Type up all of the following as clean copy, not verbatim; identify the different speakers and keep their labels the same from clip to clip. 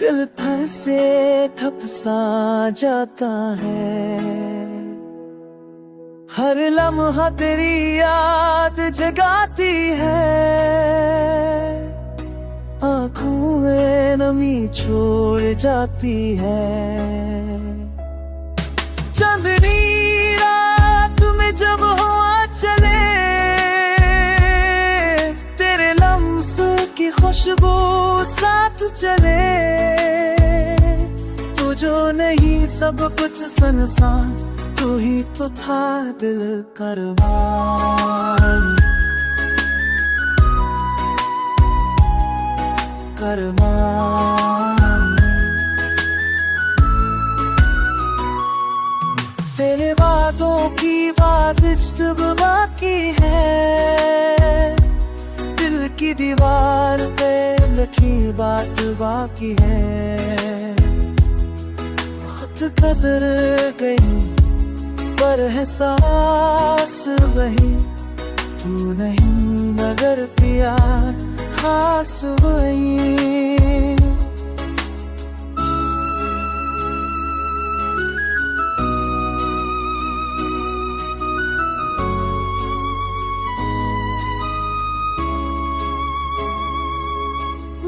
Speaker 1: दिल फंसे थप सा जाता है, हर लम्हा तेरी याद जगाती है। आँखों में नमी छोड़ जाती है। चांदनी रात में जब हवा चले, तेरे लम्स की खुशबू साथ चले। तू जो नहीं सब कुछ संसार, तू ही तो था दिल का अरमान। तेरे वादों की बाज़िश अब बाकी है, दिल की दीवार पे लिखी बात बाकी है। खुद गुज़र गई पर एहसास वही, तू नहीं मगर पिया खास वही।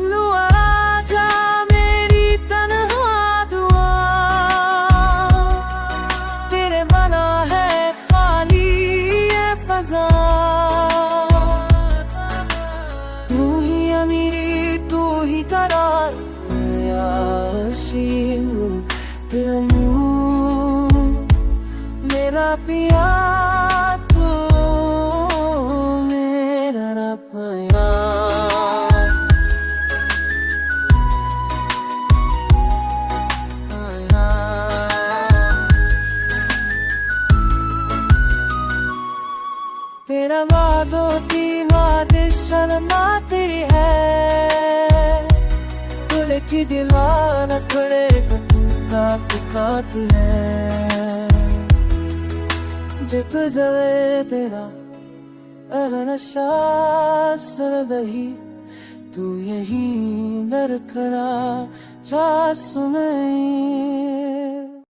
Speaker 1: लू आजा मेरी तन्हा दुआ, तेरे मना है खाली ये फज़ा। तू ही अमीरी तू ही करार, मेरा पिया तू मेरा रब्बिया। तेरा वादों की वादिश शर्माती है, दिल की दीवार खड़े काट है। जित जले तेरा नशा सरदही, तू यही नरकरा जा सुनई।